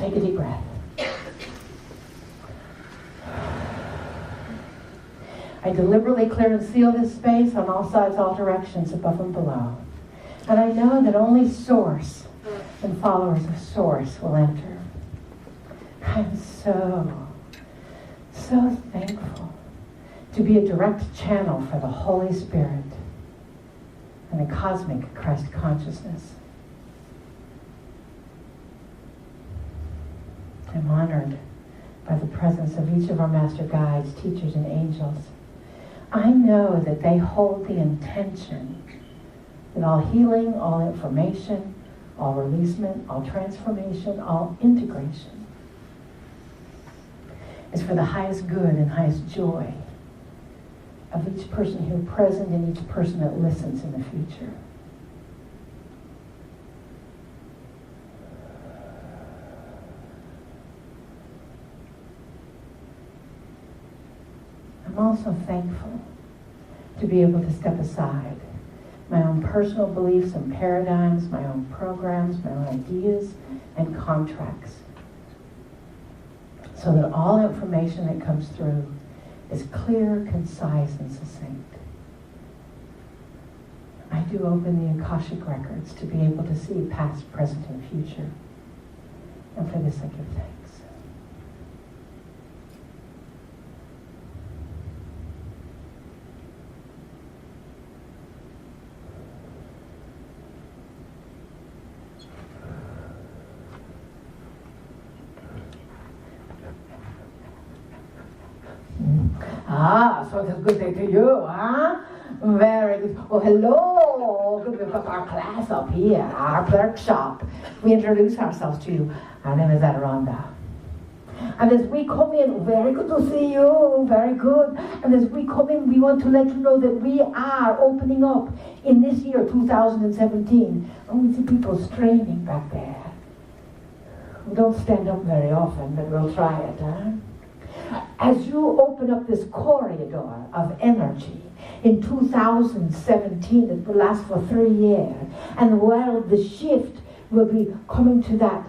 Take a deep breath. I deliberately clear and seal this space on all sides, all directions, above and below. And I know that only Source and followers of Source will enter. I'm so thankful to be a direct channel for the Holy Spirit and the cosmic Christ consciousness. I'm honored by the presence of each of our master guides, teachers, and angels. I know that they hold the intention that all healing, all information, all releasement, all transformation, all integration is for the highest good and highest joy of each person here present and each person that listens in the future. I'm also thankful to be able to step aside my own personal beliefs and paradigms, my own programs, my own ideas and contracts, so that all information that comes through is clear, concise, and succinct. I do open the Akashic records to be able to see past, present, and future. And for this I give thanks. So it's a good day to you, huh? Very good. Oh, hello. Good. We've got our class up here, our workshop. We introduce ourselves to you. Our name is Adironnda. And as we come in, very good to see you, very good. And as we come in, we want to let you know that we are opening up in this year, 2017. And we see people straining back there. We don't stand up very often, but we'll try it, huh? As you open up this corridor of energy in 2017, it will last for 3 years, and while the shift will be coming to that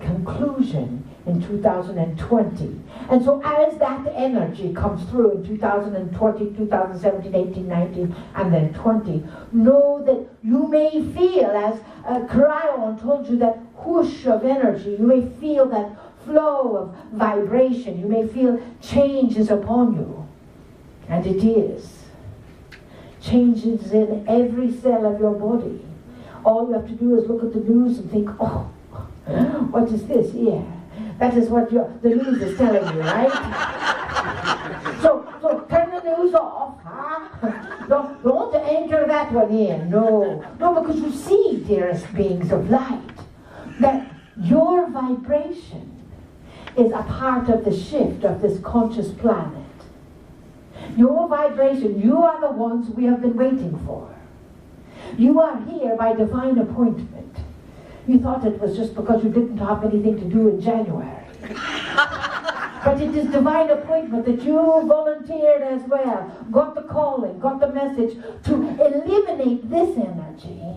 conclusion in 2020. And so as that energy comes through in 2020, 2017, 18, 19, and then 20, know that you may feel, as Kryon told you, that whoosh of energy. You may feel that flow of vibration. You may feel changes upon you. And it is. Changes in every cell of your body. All you have to do is look at the news and think, oh, what is this here? That is what the news is telling you, right? So turn the news off, huh? Don't anchor that one in. No, because you see, dearest beings of light, that your vibration is a part of the shift of this conscious planet. Your vibration, you are the ones we have been waiting for. You are here by divine appointment. You thought it was just because you didn't have anything to do in January. But it is divine appointment that you volunteered as well, got the calling, got the message to eliminate this energy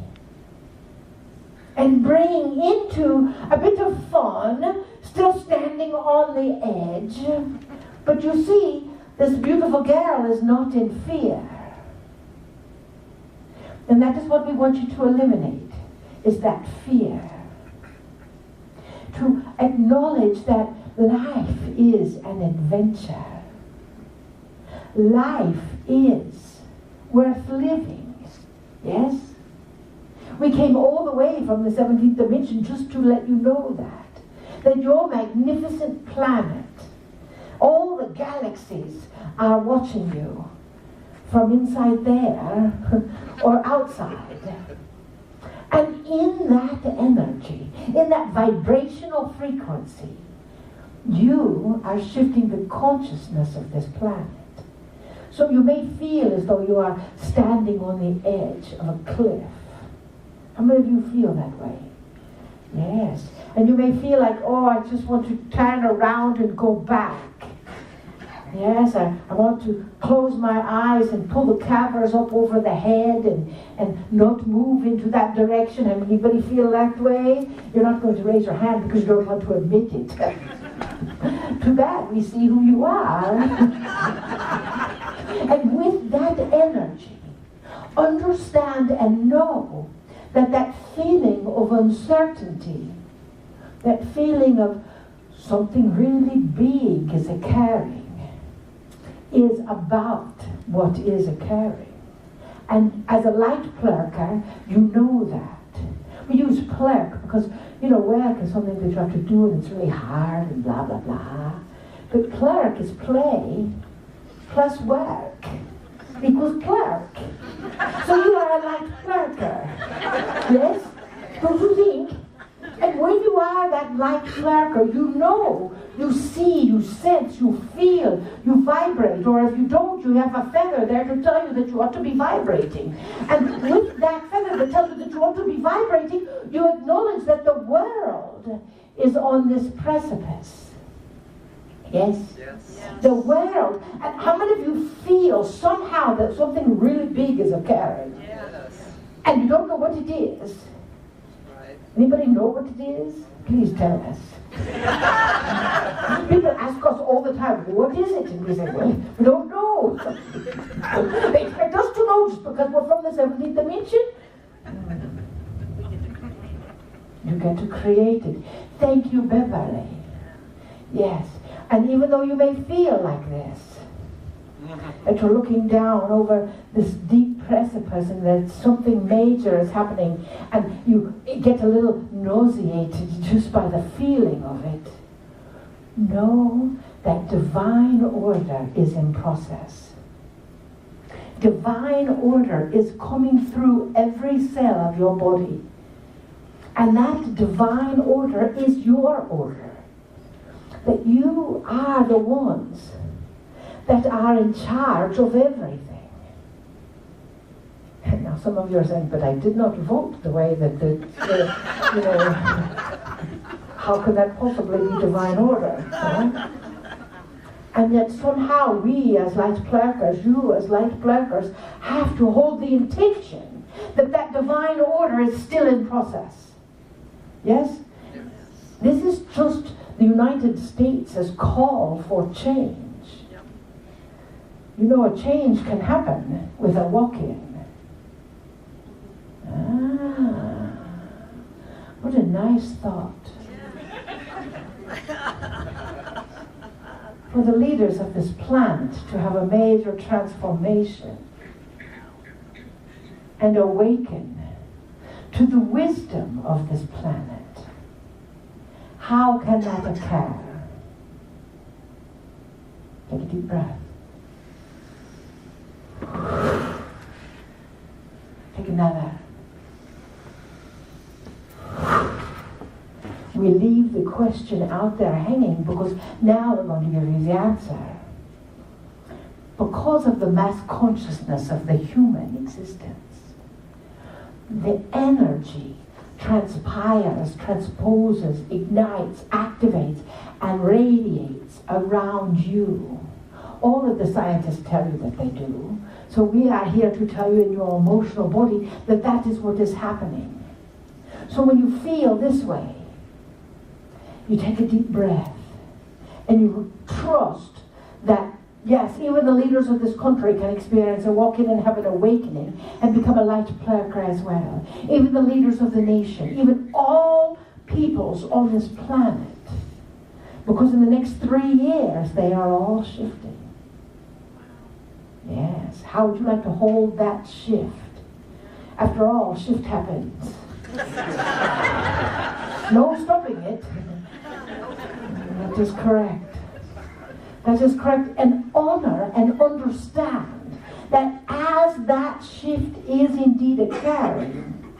and bring into a bit of fun, still standing on the edge. But you see, this beautiful girl is not in fear. And that is what we want you to eliminate, is that fear. To acknowledge that life is an adventure. Life is worth living. Yes? We came all the way from the 17th dimension just to let you know that your magnificent planet, all the galaxies are watching you from inside there or outside. And in that energy, in that vibrational frequency, you are shifting the consciousness of this planet. So you may feel as though you are standing on the edge of a cliff. How many of you feel that way? Yes. And you may feel like, oh, I just want to turn around and go back. Yes, I want to close my eyes and pull the covers up over the head and not move into that direction. Anybody feel that way? You're not going to raise your hand because you don't want to admit it. Too bad, we see who you are. And with that energy, understand and know that feeling of uncertainty, that feeling of something really big is occurring, is about what is occurring. And as a light plurker, you know that. We use plurk because, work is something that you have to do and it's really hard and blah, blah, blah. But plurk is play plus work equals plurk. So you are a light plurker. Yes? Don't you think? And when you are that light plurker, you know, you see, you sense, you feel, you vibrate. Or if you don't, you have a feather there to tell you that you ought to be vibrating. And with that feather that tells you that you ought to be vibrating, you acknowledge that the world is on this precipice. Yes? Yes. The world. And how many of you feel somehow that something really big is occurring? Yes. And you don't know what it is? Anybody know what it is? Please tell us. People ask us all the time, what is it? And we say, well, we don't know. They expect us to know just because we're from the 17th dimension. You get to create it. Thank you, Beverly. Yes. And even though you may feel like this, that you're looking down over this deep precipice and that something major is happening and you get a little nauseated just by the feeling of it, know that divine order is in process. Divine order is coming through every cell of your body. And that divine order is your order. That you are the ones that are in charge of everything. And now some of you are saying, but I did not vote the way that how could that possibly be divine order? Huh? And yet somehow we as light plurkers, you as light plurkers, have to hold the intention that divine order is still in process. Yes? This is just the United States' call for change. You know, a change can happen with a walk-in. What a nice thought. For the leaders of this planet to have a major transformation and awaken to the wisdom of this planet. How can that occur? Take a deep breath. Take another. We leave the question out there hanging because now we're going to give you the answer. Because of the mass consciousness of the human existence, the energy transpires, transposes, ignites, activates, and radiates around you. All of the scientists tell you that they do. So we are here to tell you in your emotional body that is what is happening. So when you feel this way, you take a deep breath and you trust that, yes, even the leaders of this country can experience a walk-in and have an awakening and become a light plurker as well. Even the leaders of the nation, even all peoples on this planet. Because in the next 3 years, they are all shifting. Yes. How would you like to hold that shift? After all, shift happens. No stopping it. That is correct. That is correct. And honor and understand that as that shift is indeed occurring,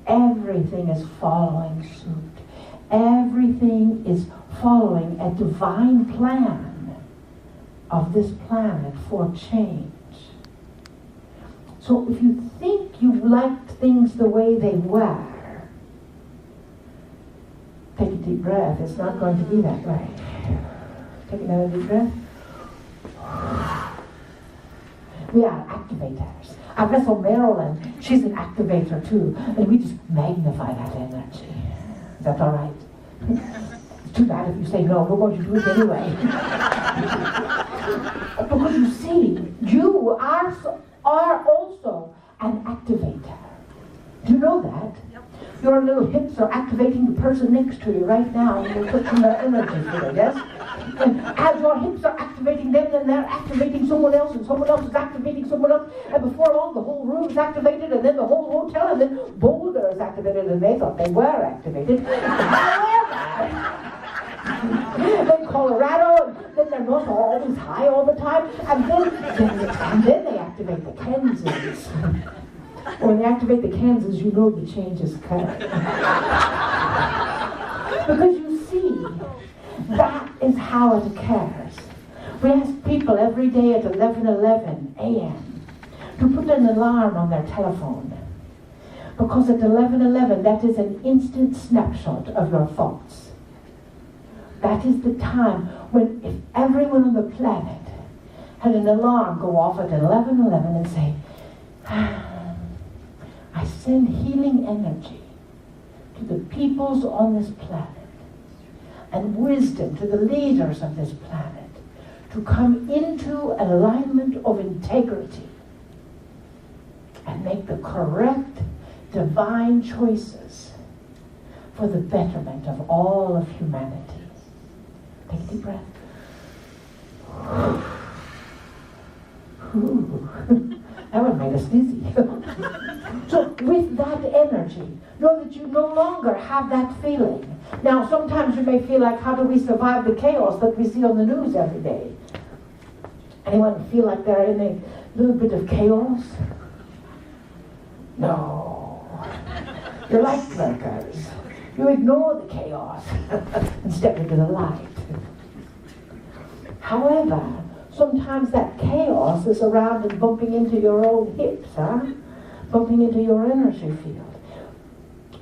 everything is following suit. Everything is following a divine plan of this planet for change. So if you think you liked things the way they were, take a deep breath. It's not going to be that way. Take another deep breath. We are activators. Our vessel Marilyn, she's an activator too, and we just magnify that energy. Is that all right? It's too bad if you say no, we're going to do it anyway. Because you see, you are also an activator. Do you know that? Yep. Your little hips are activating the person next to you right now, and you're putting their energy through it, yes? And as your hips are activating them, then they're activating someone else, and someone else is activating someone else, and before long the whole room is activated, and then the whole hotel, and then Boulder is activated, and they thought they were activated. Then Colorado, and then they're not always high all the time, and then they activate the Kansas. When they activate the Kansas, you know the change is coming. Because you see, that is how it occurs. We ask people every day at 11:11 a.m. to put an alarm on their telephone. Because at 11:11, that is an instant snapshot of your thoughts. That is the time when if everyone on the planet had an alarm go off at 11:11 and say, I send healing energy to the peoples on this planet and wisdom to the leaders of this planet to come into alignment of integrity and make the correct divine choices for the betterment of all of humanity. Take a deep breath. That one made us dizzy. So with that energy, know that you no longer have that feeling. Now, sometimes you may feel like, how do we survive the chaos that we see on the news every day? Anyone feel like they're in a little bit of chaos? No. You're like lurkers. You ignore the chaos and step into the light. However, sometimes that chaos is around and bumping into your own hips, bumping into your energy field.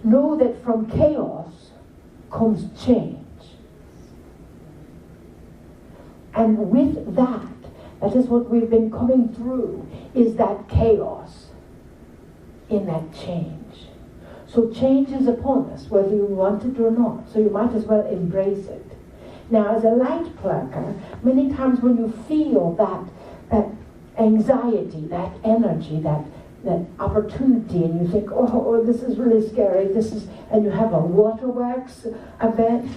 Know that from chaos comes change. And with that is what we've been coming through, is that chaos in that change. So change is upon us, whether you want it or not. So you might as well embrace it. Now, as a light plucker, many times when you feel that anxiety, that energy, that opportunity, and you think, oh, this is really scary, and you have a waterworks event,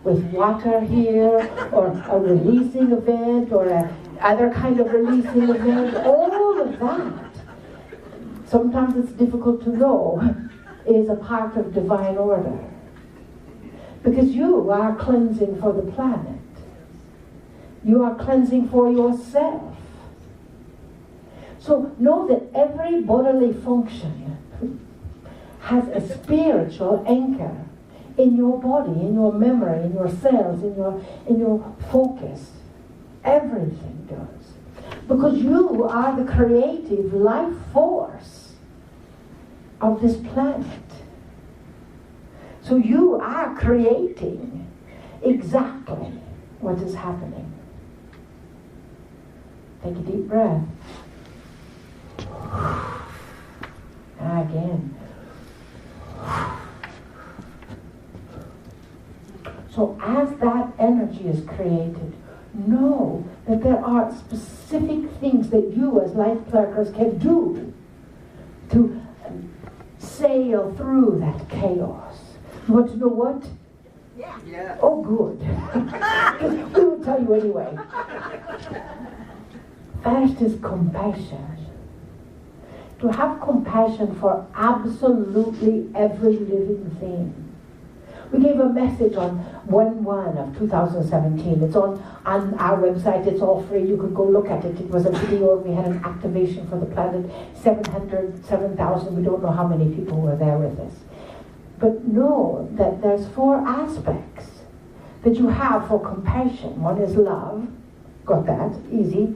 with water here, or a releasing event, or a other kind of releasing event, all of that, sometimes it's difficult to know, is a part of divine order. Because you are cleansing for the planet. You are cleansing for yourself. So know that every bodily function has a spiritual anchor in your body, in your memory, in your cells, in your focus. Everything does. Because you are the creative life force of this planet. So you are creating exactly what is happening. Take a deep breath. Again. So as that energy is created, know that there are specific things that you as light pluckers can do to sail through that chaos. You want to know what? Yeah. Oh, good. We will tell you anyway. First is compassion. To have compassion for absolutely every living thing. We gave a message on 1/1 of 2017. It's on our website. It's all free. You could go look at it. It was a video. We had an activation for the planet. 7,000. We don't know how many people were there with us. But know that there's 4 aspects that you have for compassion. One is love. Got that? Easy.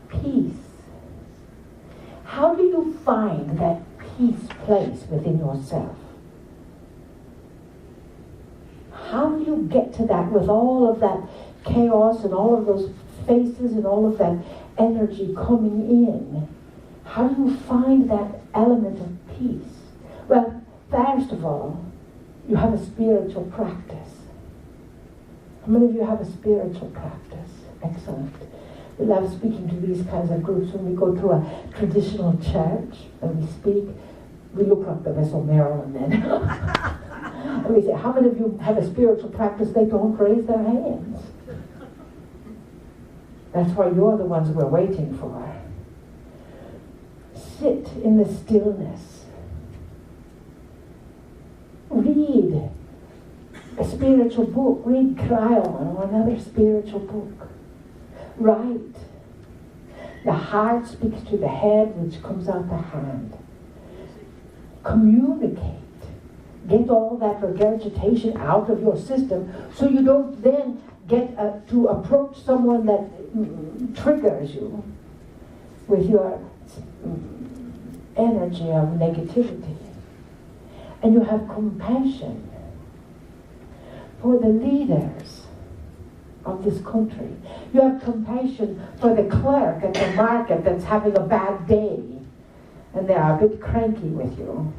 Peace. How do you find that peace place within yourself? How do you get to that with all of that chaos and all of those faces and all of that energy coming in, how do you find that element of peace? Well, first of all, you have a spiritual practice. How many of you have a spiritual practice? Excellent. We love speaking to these kinds of groups. When we go to a traditional church and we speak, we look like the vessel Maryland then. And we say, how many of you have a spiritual practice? They don't raise their hands. That's why you're the ones we're waiting for. Sit in the stillness. Read a spiritual book. Read Kryon or another spiritual book. Write. The heart speaks to the head, which comes out the hand. Communicate. Get all that regurgitation out of your system so you don't then get to approach someone that triggers you with your energy of negativity. And you have compassion for the leaders of this country. You have compassion for the clerk at the market that's having a bad day and they are a bit cranky with you.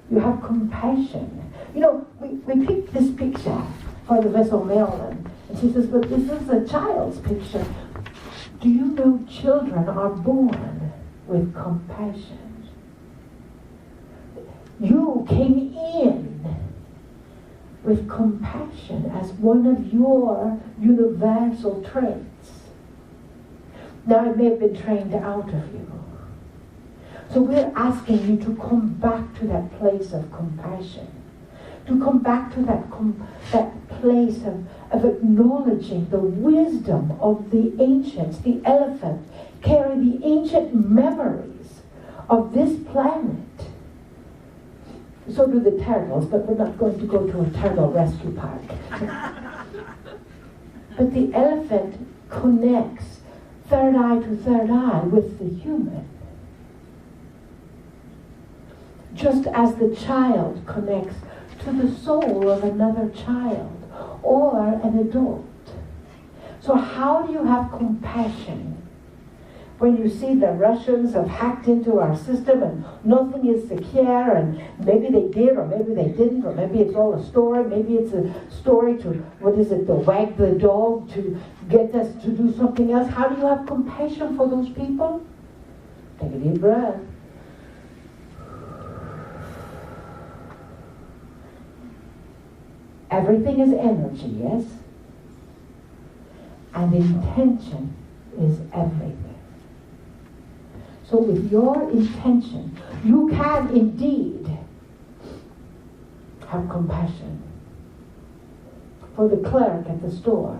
You have compassion. You know, we picked this picture for the vessel Maryland, and she says, but this is a child's picture. Do you know children are born with compassion? You came in with compassion as one of your universal traits. Now it may have been trained out of you. So we're asking you to come back to that place of compassion. To come back to that place of acknowledging the wisdom of the ancients. The elephant carry the ancient memories of this planet. So do the turtles, but we're not going to go to a turtle rescue park. But the elephant connects third eye to third eye with the human. Just as the child connects to the soul of another child or an adult. So how do you have compassion when you see the Russians have hacked into our system and nothing is secure, and maybe they did or maybe they didn't, or maybe it's all a story, maybe it's a story to, to wag the dog to get us to do something else? How do you have compassion for those people? Take a deep breath. Everything is energy, yes? And intention is everything. So with your intention, you can indeed have compassion for the clerk at the store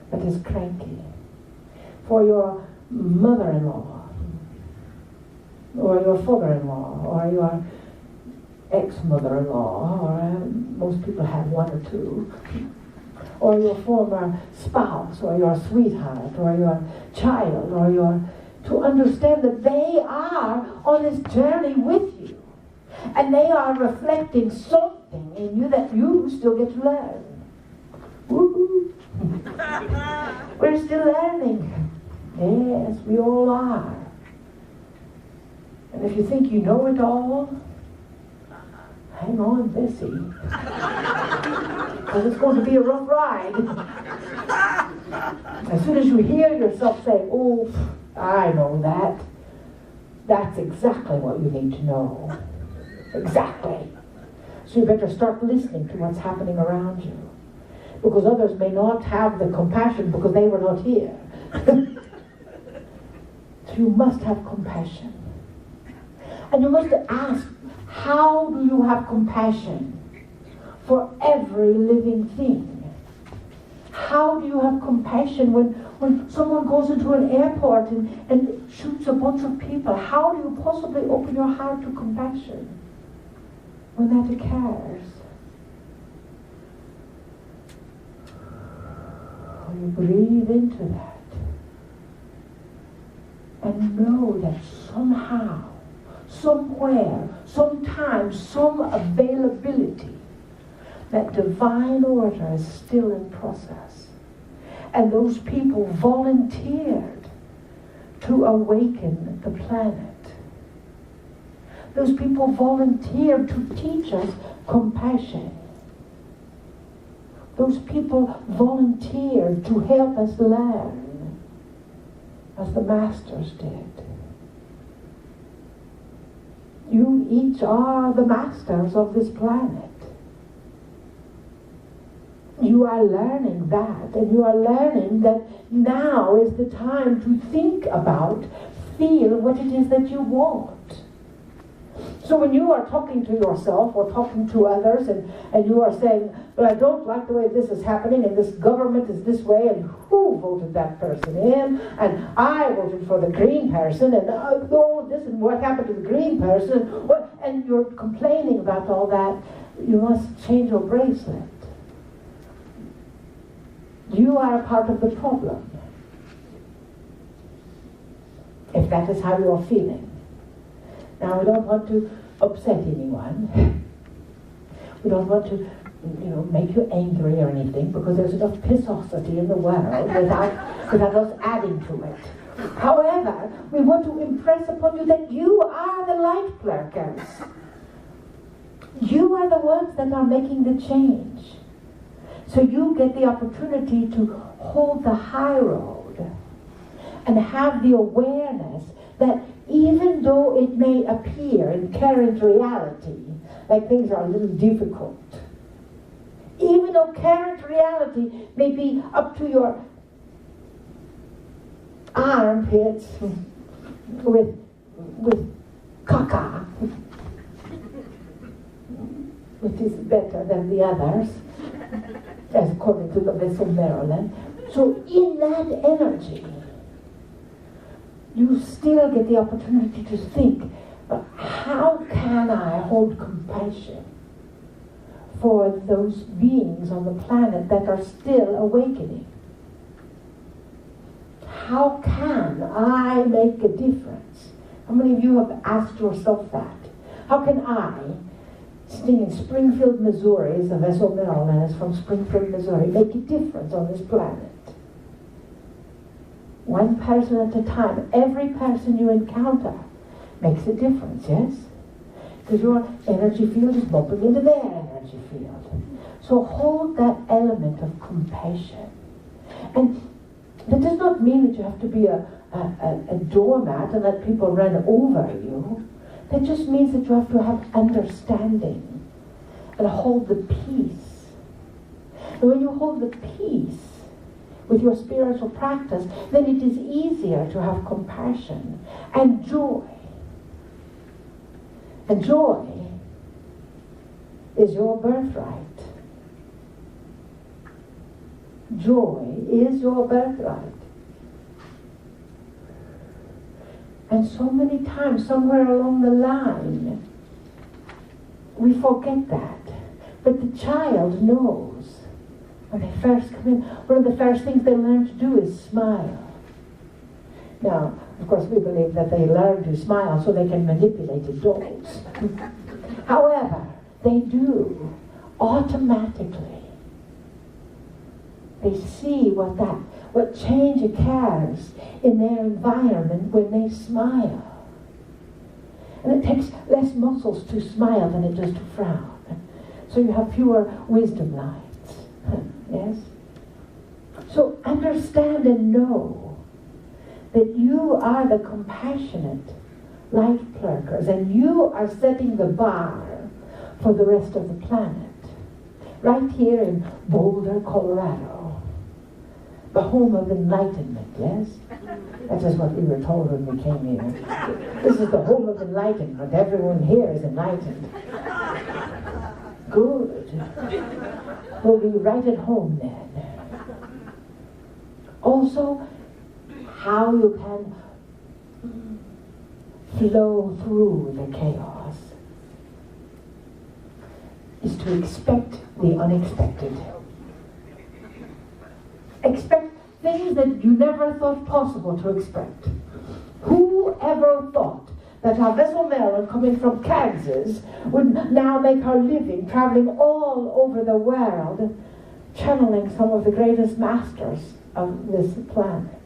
that is cranky, for your mother-in-law, or your father-in-law, or your ex-mother-in-law, or most people have one or two, or your former spouse, or your sweetheart, or your child, or to understand that they are on this journey with you, and they are reflecting something in you that you still get to learn. Woo-hoo. We're still learning. Yes, we all are. And if you think you know it all, hang on, Bessie. Because it's going to be a rough ride. As soon as you hear yourself say, oh, I know that, that's exactly what you need to know. Exactly. So you better start listening to what's happening around you. Because others may not have the compassion because they were not here. So you must have compassion. And you must ask, how do you have compassion for every living thing? How do you have compassion when someone goes into an airport and shoots a bunch of people? How do you possibly open your heart to compassion when that occurs? You breathe into that and know that somehow, somewhere, sometime, some availability, that divine order is still in process. And those people volunteered to awaken the planet. Those people volunteered to teach us compassion. Those people volunteered to help us learn as the masters did. You each are the masters of this planet. You are learning that, and you are learning that now is the time to think about, feel what it is that you want. So when you are talking to yourself or talking to others and you are saying, well, I don't like the way this is happening and this government is this way and who voted that person in and I voted for the green person and oh, this and what happened to the green person and you're complaining about all that, you must change your bracelet. You are a part of the problem. If that is how you are feeling. Now, we don't want to upset anyone. We don't want to, make you angry or anything, because there's enough pissosity in the world without us adding to it. However, we want to impress upon you that you are the light workers. You are the ones that are making the change. So you get the opportunity to hold the high road and have the awareness that even though it may appear in current reality like things are a little difficult, even though current reality may be up to your armpits with caca, which is better than the others, as according to the vessel Maryland. So in that energy, you still get the opportunity to think, how can I hold compassion for those beings on the planet that are still awakening? How can I make a difference? How many of you have asked yourself that? How can I, sitting in Springfield, Missouri, as a vessel Maryland is from Springfield, Missouri, make a difference on this planet? One person at a time. Every person you encounter makes a difference, yes? Because your energy field is bumping into their energy field. So hold that element of compassion. And that does not mean that you have to be a doormat and let people run over you. That just means that you have to have understanding and hold the peace. And when you hold the peace with your spiritual practice, then it is easier to have compassion and joy. And joy is your birthright. Joy is your birthright. And so many times, somewhere along the line, we forget that. But the child knows. When they first come in, one of the first things they learn to do is smile. Now, of course, we believe that they learn to smile so they can manipulate adults. However, they do automatically. They see what change occurs in their environment when they smile. And it takes less muscles to smile than it does to frown. So you have fewer wisdom lines. Yes? So understand and know that you are the compassionate light workers, and you are setting the bar for the rest of the planet. Right here in Boulder, Colorado, the home of enlightenment, yes? That is what we were told when we came here. This is the home of enlightenment. Everyone here is enlightened. Good. We'll be right at home then. Also, how you can flow through the chaos is to expect the unexpected. Expect things that you never thought possible to expect. Who ever thought that our vessel Maryland, coming from Kansas, would now make her living traveling all over the world, channeling some of the greatest masters of this planet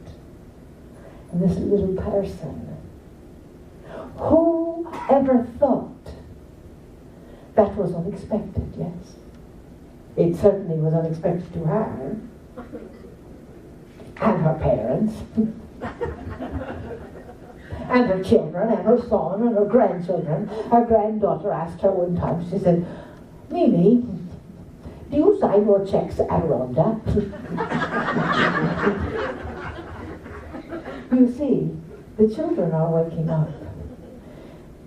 and this little person. Who ever thought that was unexpected? Yes. It certainly was unexpected to her and her parents and her children and her son and her grandchildren. Her granddaughter asked her one time, she said, Mimi, do you sign your checks at Adironnda? You see, the children are waking up.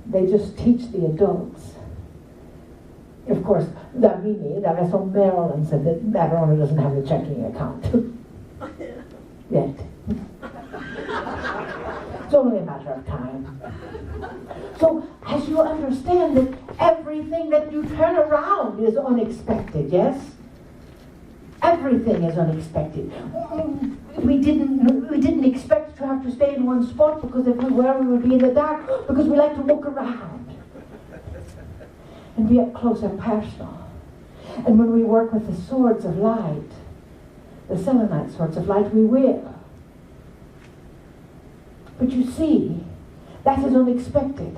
They just teach the adults. Of course, the Mimi, the rest of Maryland said that Adironnda doesn't have a checking account. Yet. It's only a matter of time. So, as you understand that everything that you turn around is unexpected, yes? Everything is unexpected. We didn't expect to have to stay in one spot, because if we were, we would be in the dark, because we like to look around and be up close and personal. And when we work with the swords of light, the selenite swords of light, we will. But you see, that is unexpected.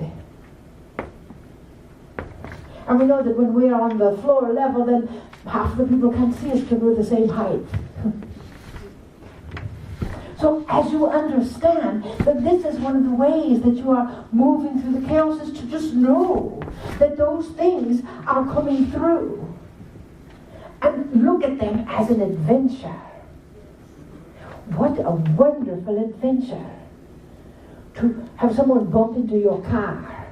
And we know that when we are on the floor level, then half the people can't see us because we're the same height. So as you understand that this is one of the ways that you are moving through the chaos, is to just know that those things are coming through. And look at them as an adventure. What a wonderful adventure to have someone bump into your car.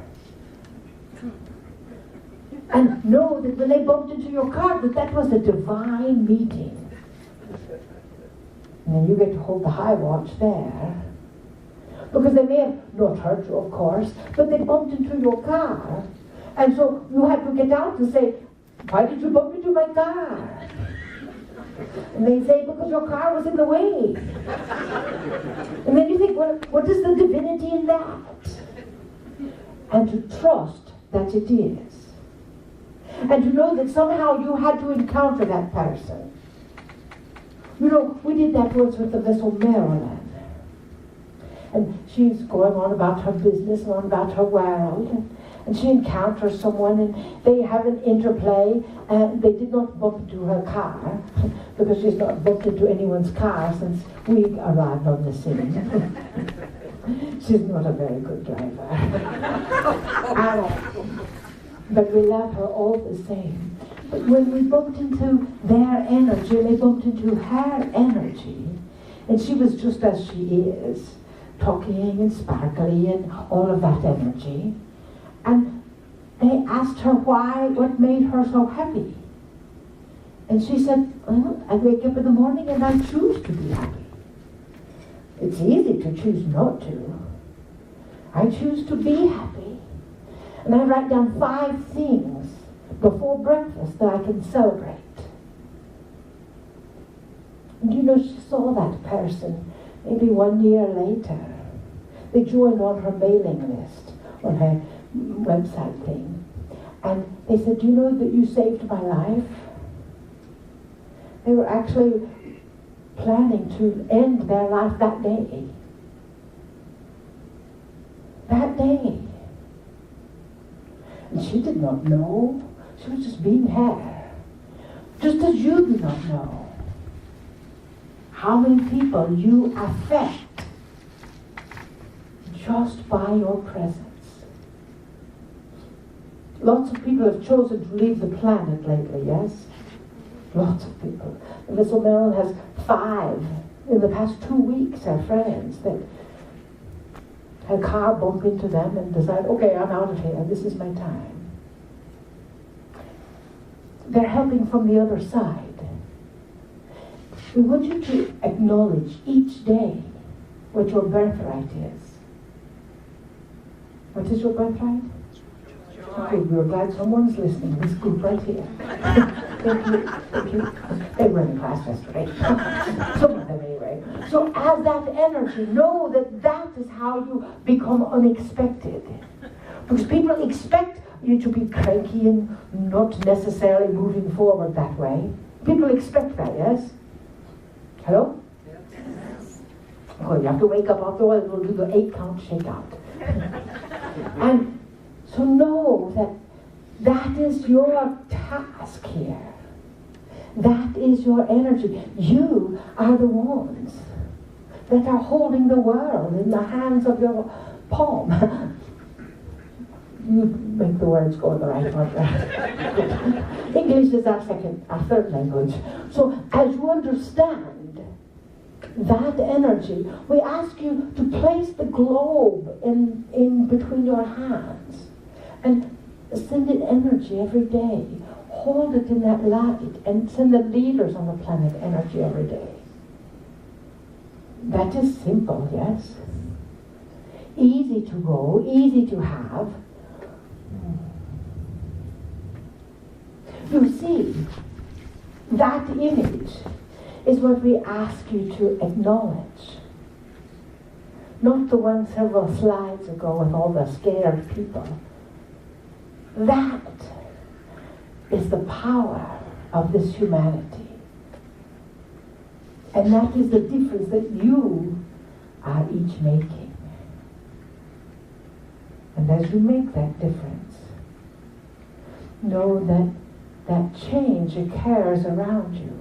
And know that when they bumped into your car, that was a divine meeting. And then you get to hold the high watch there. Because they may have not hurt you, of course, but they bumped into your car. And so you have to get out and say, why did you bump into my car? And they say, because your car was in the way. And then you think, well, what is the divinity in that? And to trust that it is. And to know that somehow you had to encounter that person. You know, we did that once with the vessel Maryland. And she's going on about her business and on about her world. And she encounters someone and they have an interplay, and they did not bump into her car because she's not bumped into anyone's car since we arrived on the scene. She's not a very good driver. But we love her all the same. But when we bumped into their energy, they bumped into her energy, and she was just as she is, talking and sparkly and all of that energy. And they asked her why, what made her so happy. And she said, well, I wake up in the morning and I choose to be happy. It's easy to choose not to. I choose to be happy. And I write down 5 things before breakfast that I can celebrate. And you know, she saw that person maybe 1 year later. They joined on her mailing list, on her website thing. And they said, do you know that you saved my life? They were actually planning to end their life that day. That day. And she did not know. She was just being her. Just as you do not know how many people you affect just by your presence. Lots of people have chosen to leave the planet lately, yes? Lots of people. Miss O'Malley has 5 in the past 2 weeks, her friends, that had a car bump into them and decide, okay, I'm out of here, this is my time. They're helping from the other side. We want you to acknowledge each day what your birthright is. What is your birthright? Okay, we're glad someone's listening. This group right here. Thank you. Thank you. They were in class yesterday. Some of them anyway. So as that energy, know that that is how you become unexpected. Because people expect you to be cranky and not necessarily moving forward that way. People expect that, yes? Hello? Well, you have to wake up afterwards, we'll do the 8-count shakeout. And so know that is your task here. That is your energy. You are the ones that are holding the world in the hands of your palm. You make the words go in the right order. English is our third language. So as you understand that energy, we ask you to place the globe in between your hands and send it energy every day. Hold it in that light and send the leaders on the planet energy every day. That is simple, yes? Easy to go, easy to have. You see, that image is what we ask you to acknowledge. Not the one several slides ago with all the scared people. That is the power of this humanity. And that is the difference that you are each making. And as you make that difference, know that that change occurs around you.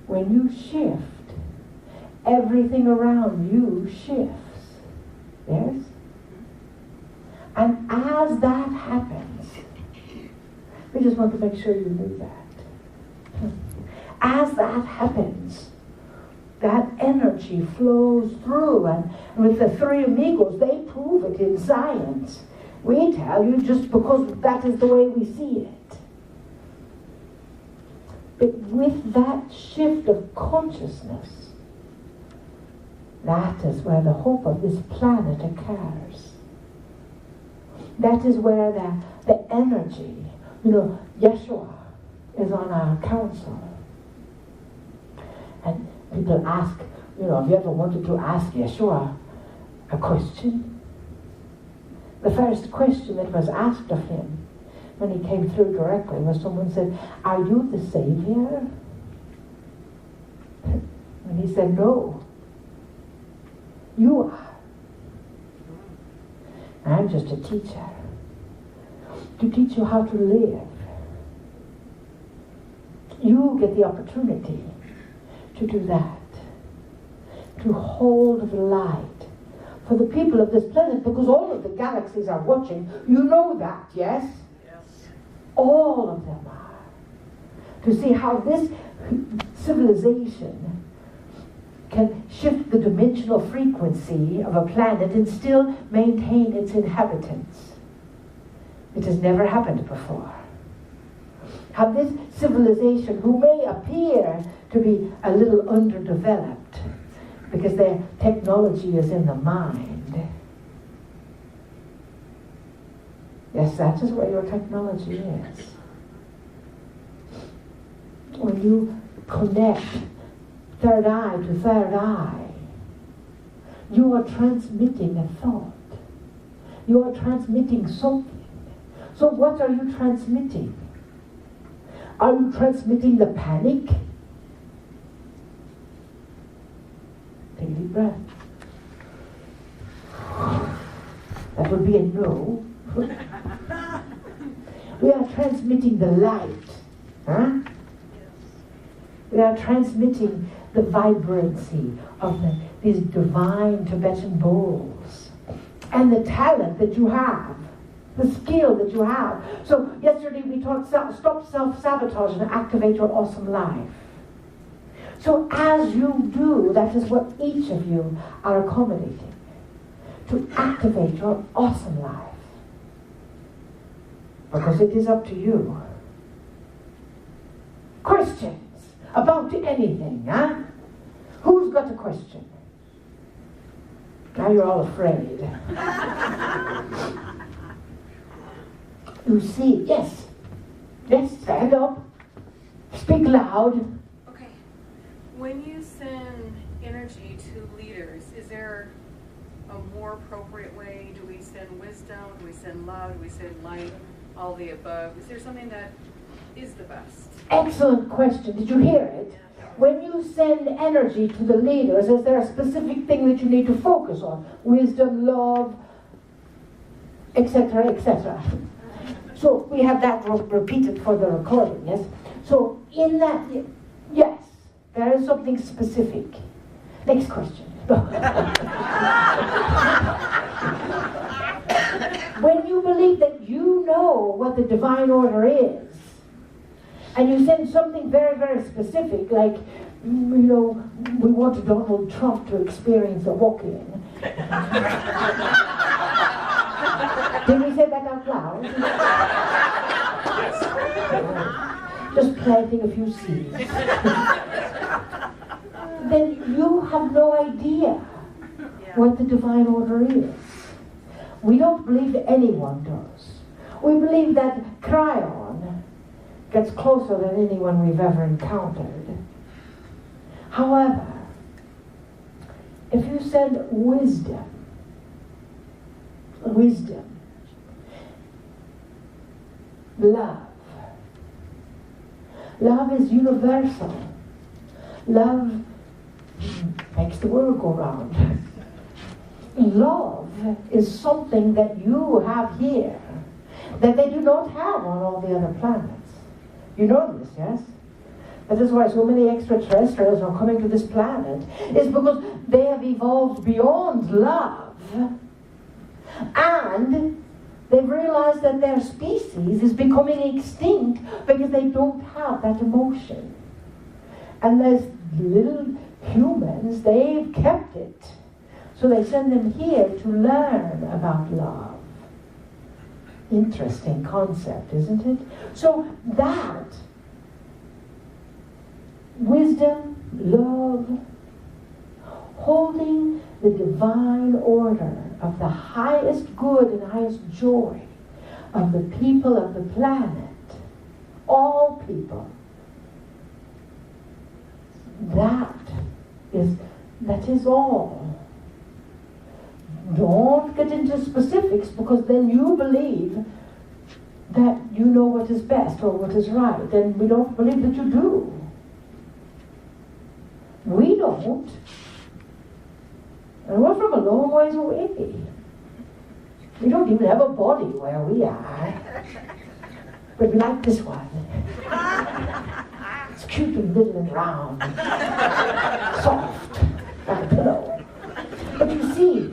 When you shift, everything around you shifts. Yes? And as that happens, we just want to make sure you knew that. As that happens, that energy flows through, and with the three amigos, they prove it in science. We tell you just because that is the way we see it. But with that shift of consciousness, that is where the hope of this planet occurs. That is where the energy, Yeshua is on our council. And people ask, have you ever wanted to ask Yeshua a question? The first question that was asked of him when he came through directly was someone said, "Are you the Savior?" And he said, "No, you are. I'm just a teacher to teach you how to live. You get the opportunity to do that, to hold the light for the people of this planet, because all of the galaxies are watching. You know that, yes? Yes. All of them are. To see how this civilization can shift the dimensional frequency of a planet and still maintain its inhabitants. It has never happened before. How this civilization, who may appear to be a little underdeveloped because their technology is in the mind. Yes, that is where your technology is. When you connect third eye to third eye, you are transmitting a thought. You are transmitting something. So what are you transmitting? Are you transmitting the panic? Take a deep breath. That would be a no. We are transmitting the light. Huh? We are transmitting the vibrancy of these divine Tibetan bowls and the talent that you have, the skill that you have. So yesterday we taught stop self-sabotage and activate your awesome life. So as you do, that is what each of you are accommodating, to activate your awesome life. Because it is up to you. Questions about anything, huh? Who's got a question? Now you're all afraid. You see, yes, stand up, speak loud. Okay, when you send energy to leaders, is there a more appropriate way? Do we send wisdom? Do we send love? Do we send light? All the above? Is there something that is the best? Excellent question. Did you hear it? when you send energy to the leaders, is there a specific thing that you need to focus on? Wisdom, love, etc., etc. So we have that repeated for the recording, yes? So in that, yes, there is something specific. Next question. When you believe that you know what the divine order is, and you send something very, very specific, like, you know, we want Donald Trump to experience a walk-in. Did we say that out loud? Just planting a few seeds. Then you have no idea what the divine order is. We don't believe that anyone does. We believe that Kryon gets closer than anyone we've ever encountered. However, if you send wisdom, love is universal. Love makes the world go round. Love is something that you have here that they do not have on all the other planets. You know this, yes? That is why so many extraterrestrials are coming to this planet, is because they have evolved beyond love. And they've realized that their species is becoming extinct because they don't have that emotion. And those little humans, they've kept it. So they send them here to learn about love. Interesting concept, isn't it? So that wisdom, love, holding the divine order of the highest good and highest joy of the people of the planet, all people, that is all. Don't get into specifics, because then you believe that you know what is best or what is right, and we don't believe that you do. We don't. And we're from a long ways away. We don't even have a body where we are. But we like this one. It's cute and little and round. Soft, like a pillow. But you see,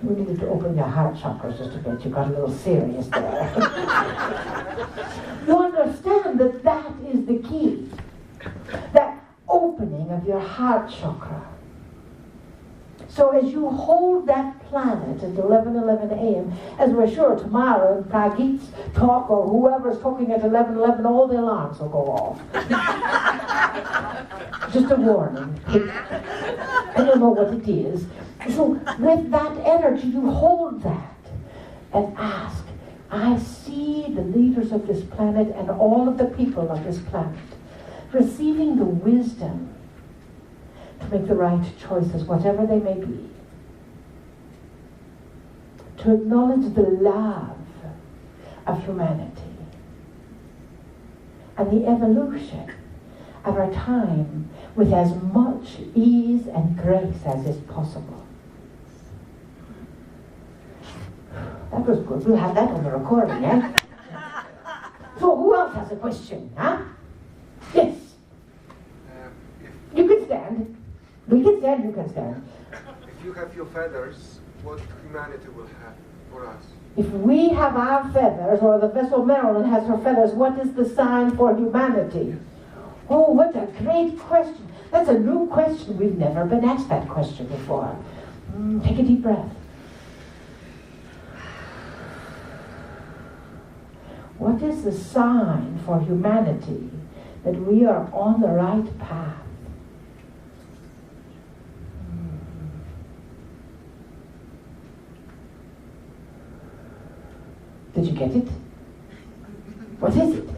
we needed to open your heart chakras just a bit. You got a little serious there. You understand that that is the key. That opening of your heart chakra. So as you hold that planet at 11:11 a.m., as we're sure tomorrow in Pragit's talk, or whoever's talking at 11:11, all the alarms will go off. Just a warning. I don't know what it is. So with that energy, you hold that and ask, I see the leaders of this planet and all of the people of this planet receiving the wisdom to make the right choices, whatever they may be. To acknowledge the love of humanity and the evolution of our time with as much ease and grace as is possible. That was good. We'll have that on the recording, eh? So who else has a question, huh? Yes. You can stand. We can stand, you can stand. If you have your feathers, what humanity will have for us? If we have our feathers, or the vessel Marilyn has her feathers, what is the sign for humanity? Oh, what a great question. That's a new question. We've never been asked that question before. Take a deep breath. What is the sign for humanity that we are on the right path? Did you get it? What is it?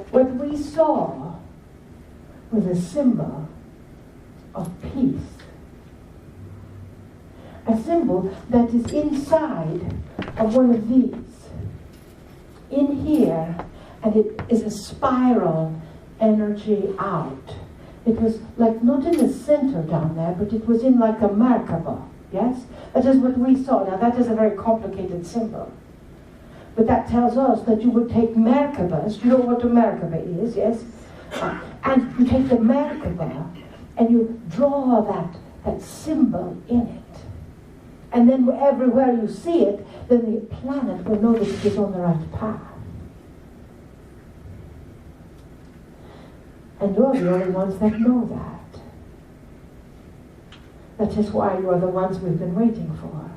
What we saw was a symbol of peace. A symbol that is inside of one of these. In here, and it is a spiral energy out. It was like not in the center down there, but it was in like a Merkaba. Yes? That is what we saw. Now that is a very complicated symbol. But that tells us that you would take Merkabas. You know what a Merkaba is, yes? And you take the Merkaba and you draw that symbol in it. And then everywhere you see it, then the planet will know that it is on the right path. And you're the only ones that know that. That is why you're the ones we've been waiting for.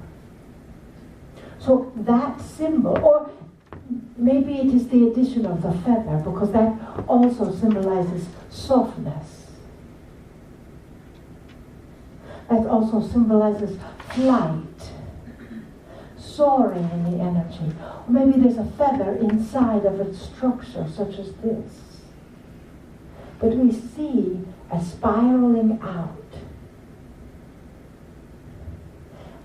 So that symbol, or maybe it is the addition of the feather, because that also symbolizes softness. That also symbolizes flight, soaring in the energy. Or maybe there's a feather inside of its structure, such as this. But we see a spiraling out.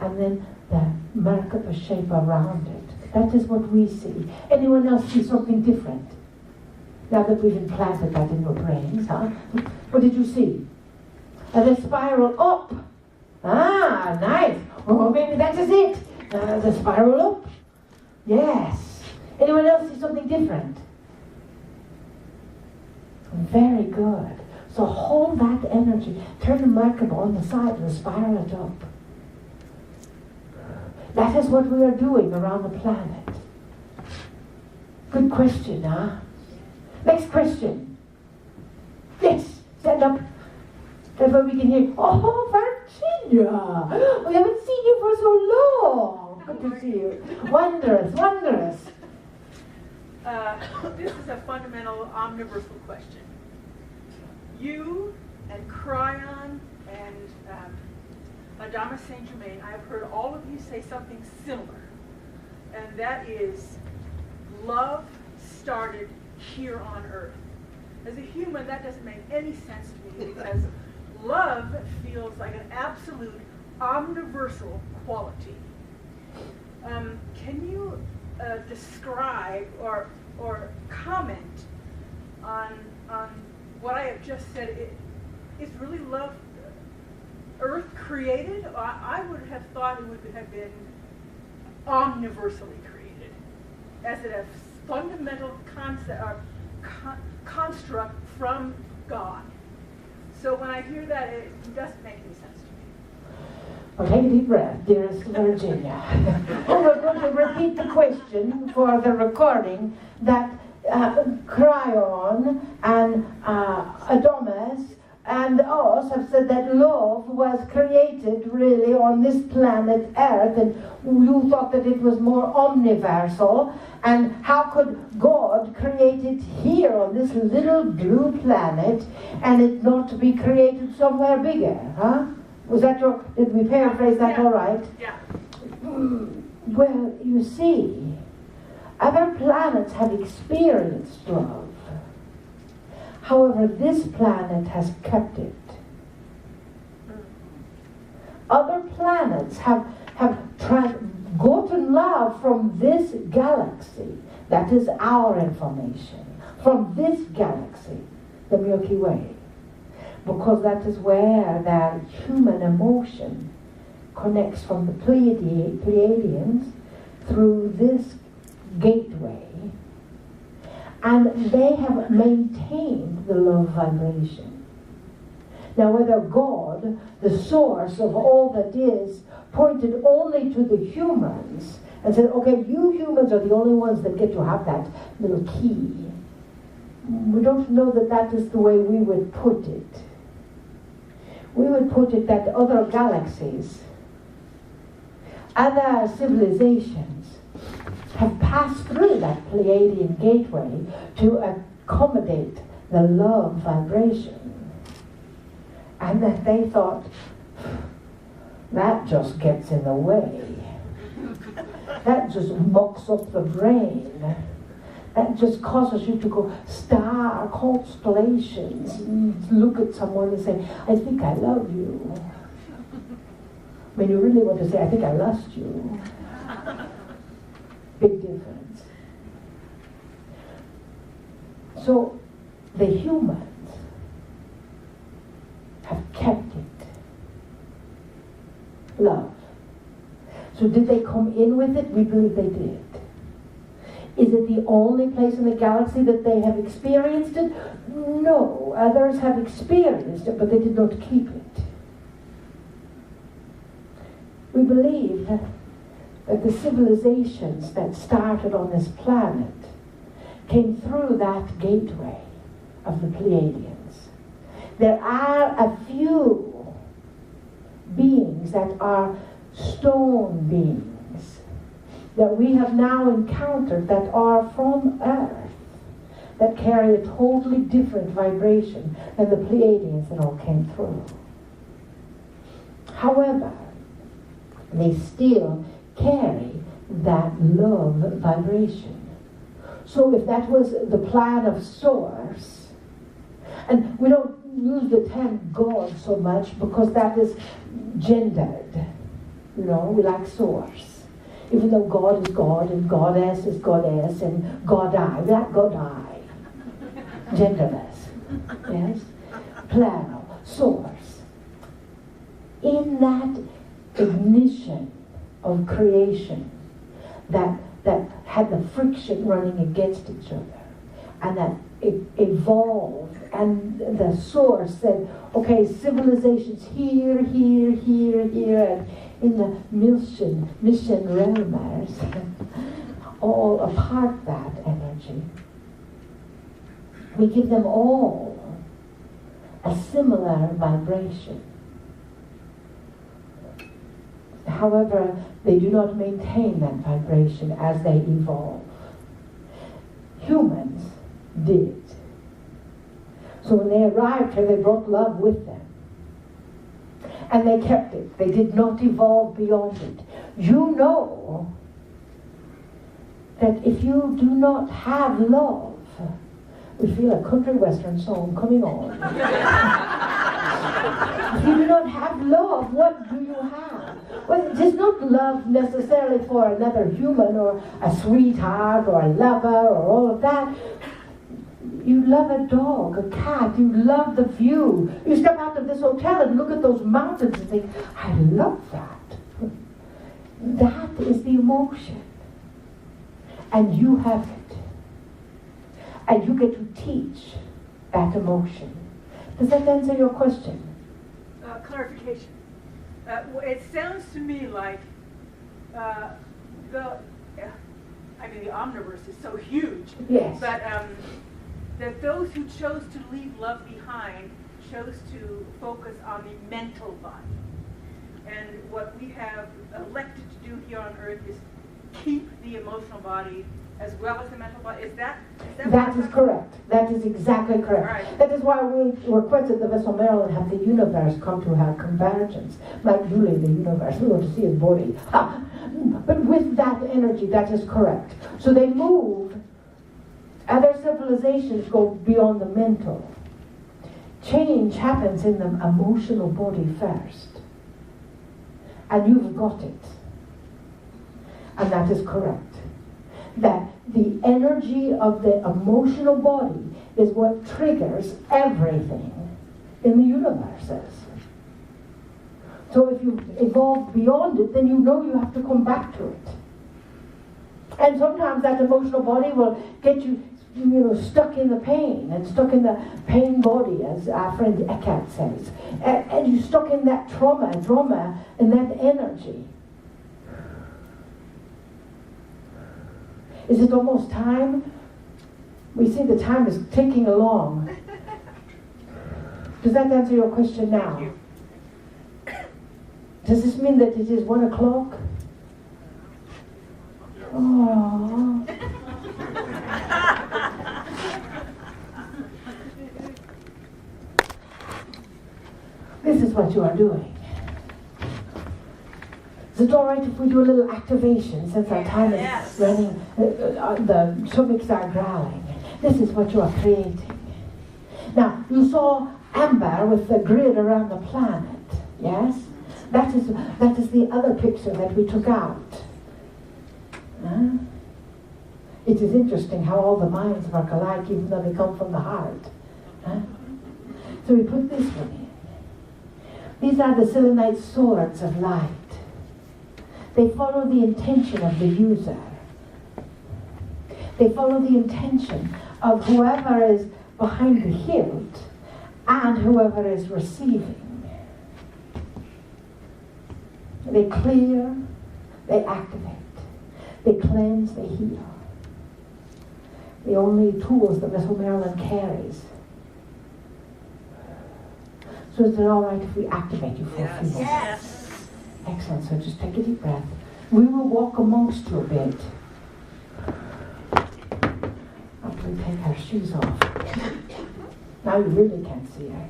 And then the Merkaba shape around it. That is what we see. Anyone else see something different? Now that we've implanted that in your brains, huh? What did you see? And they spiral up. Ah, nice. Oh, maybe that is it. The spiral up. Yes. Anyone else see something different? Very good. So hold that energy. Turn the Merkaba on the side and spiral it up. That is what we are doing around the planet. Good question, huh? Next question. Yes, stand up. That way we can hear. Oh, Virginia! We haven't seen you for so long. Good to see you. Wondrous, wondrous. This is a fundamental omniversal question. You and Kryon and Madame Saint Germain, I've heard all of you say something similar, and that is love started here on earth. As a human, that doesn't make any sense to me, because love feels like an absolute omniversal quality. Can you describe or comment on what I have just said? Is really love earth created? I would have thought it would have been omniversally created, as a fundamental concept or construct from God. So when I hear that, it doesn't make any sense to me. Well, take a deep breath, dearest Virginia. We're going to repeat the question for the recording that Kryon and Adonis and us have said that love was created really on this planet Earth, and you thought that it was more omniversal. And how could God create it here on this little blue planet and it not be created somewhere bigger? Huh? Was that your? Did we paraphrase that all right? Yeah. Well, you see, other planets have experienced love. However, this planet has kept it. Other planets have gotten love from this galaxy. That is our information. From this galaxy, the Milky Way. Because that is where their human emotion connects from the Pleiadians through this gateway. And they have maintained the love vibration. Now, whether God, the source of all that is, pointed only to the humans and said, okay, you humans are the only ones that get to have that little key. We don't know that that is the way we would put it. We would put it that other galaxies, other civilizations, have passed through that Pleiadian gateway to accommodate the love vibration. And that they thought, that just gets in the way. That just mucks up the brain. That just causes you to go star constellations and look at someone and say, I think I love you. When you really want to say, I think I lust you. Big difference. So the humans have kept it. Love. So did they come in with it? We believe they did. Is it the only place in the galaxy that they have experienced it? No. Others have experienced it, but they did not keep it. We believe that the civilizations that started on this planet came through that gateway of the Pleiadians. There are a few beings that are stone beings that we have now encountered that are from Earth, that carry a totally different vibration than the Pleiadians that all came through. However, they still carry that love vibration. So if that was the plan of Source, and we don't use the term God so much because that is gendered. You know, we like Source. Even though God is God and Goddess is Goddess and Godai, we like Godai. Genderless. Yes? Plural. Source. In that ignition of creation that had the friction running against each other, and that it evolved, and the Source said, okay, civilizations here, and in the mission realms, all apart that energy. We give them all a similar vibration. However, they do not maintain that vibration as they evolve. Humans did. So when they arrived here, they brought love with them. And they kept it. They did not evolve beyond it. You know that if you do not have love, we feel a country western song coming on. If you do not have love, what do you have? Well, it is not love necessarily for another human or a sweetheart or a lover or all of that. You love a dog, a cat, you love the view. You step out of this hotel and look at those mountains and think, I love that. That is the emotion. And you have it. And you get to teach that emotion. Does that answer your question? Clarification. It sounds to me like the omniverse is so huge. Yes. But that those who chose to leave love behind chose to focus on the mental body. And what we have elected to do here on Earth is keep the emotional body as well as the mental body. Is that is correct. That is exactly correct. Right. That is why we requested the vessel Maryland have the universe come to have convergence. Like Julie, the universe, we want to see his body. But with that energy, that is correct. So they move. Other civilizations go beyond the mental. Change happens in the emotional body first. And you've got it. And that is correct. That the energy of the emotional body is what triggers everything in the universes. So if you evolve beyond it, then you know you have to come back to it. And sometimes that emotional body will get you, stuck in the pain, and stuck in the pain body, as our friend Eckhart says. And you're stuck in that trauma, and that energy. Is it almost time? We see the time is ticking along. Does that answer your question now? Does this mean that it is 1 o'clock? Oh. This is what you are doing. Is it all right if we do a little activation since our time is running? The stomachs are growling. This is what you are creating. Now, you saw amber with the grid around the planet, yes? That is the other picture that we took out. It is interesting how all the minds work alike, even though they come from the heart. So we put this one in. These are the selenite swords of light. They follow the intention of the user. They follow the intention of whoever is behind the hilt and whoever is receiving. They clear, they activate, they cleanse, they heal. The only tools that Miss O'Marilyn carries. So is it all right if we activate you for a few moments? Yes. Excellent. So just take a deep breath. We will walk amongst you a bit. After we take our shoes off. Now you really can't see her.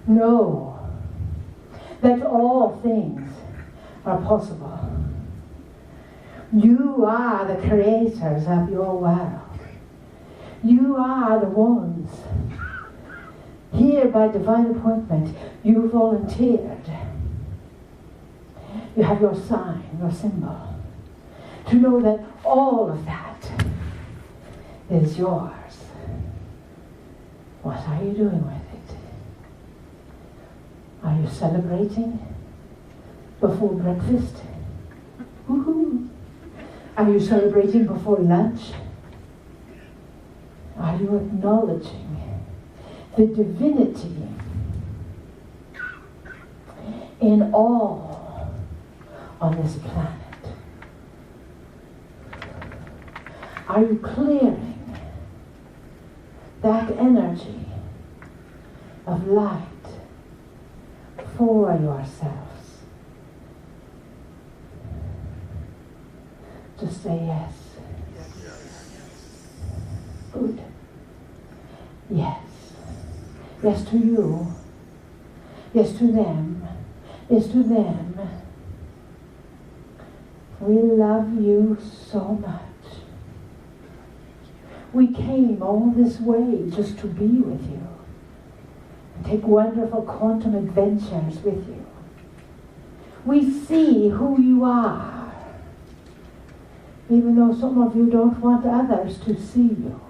Know that all things are possible. You are the creators of your world. You are the ones. Here, by divine appointment, you volunteered. You have your sign, your symbol, to know that all of that is yours. What are you doing with it? Are you celebrating before breakfast? Woohoo! Are you celebrating before lunch? Are you acknowledging the divinity in all on this planet? Are you clearing that energy of light for yourselves? Just say yes. Good. Yes. Yes to you. Yes to them. Yes to them. We love you so much. We came all this way just to be with you and take wonderful quantum adventures with you. We see who you are, even though some of you don't want others to see you.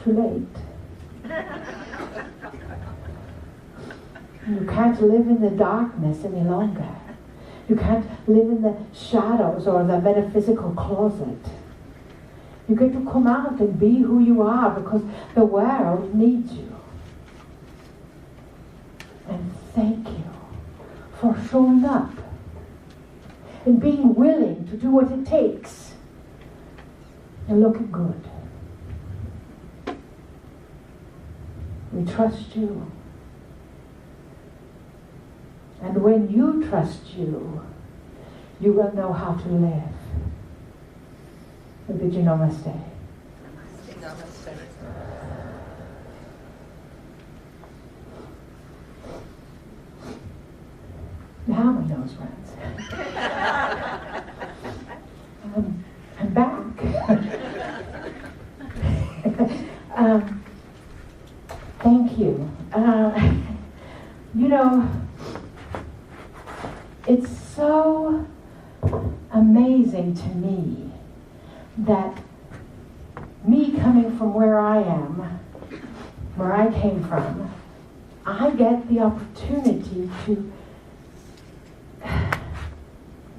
Too late. You can't live in the darkness any longer. You can't live in the shadows or the metaphysical closet. You get to come out and be who you are because the world needs you. And thank you for showing up and being willing to do what it takes and looking good. We trust you. And when you trust you, you will know how to live. We bid you namaste. Namaste. Now my nose runs. I'm back. Thank you. You know, it's so amazing to me that me coming from where I am, where I came from, I get the opportunity to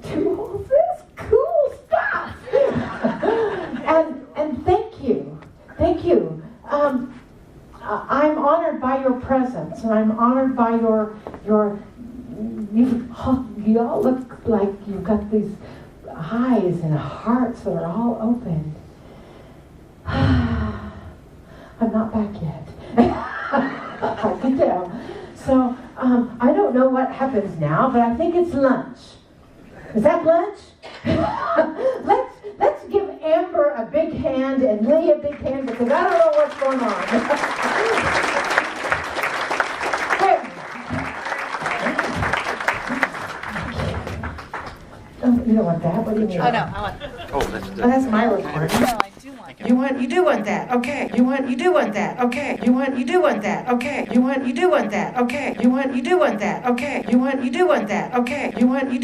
do all this cool stuff. and thank you. Thank you. I'm honored by your presence, and I'm honored by your you all look like you've got these eyes and hearts that are all open. I'm not back yet. I can tell. So I don't know what happens now, but I think it's lunch. Is that lunch? Let's give Amber a big hand and Lee a big hand because I don't know what's going on. Oh, you don't want that? What do you mean? Oh, no, I want. That's my recording. No, I do want. You do want that, okay. You do want that, okay. You do want that, okay. You do want that, okay. You do want that, okay. You do want that, okay. You do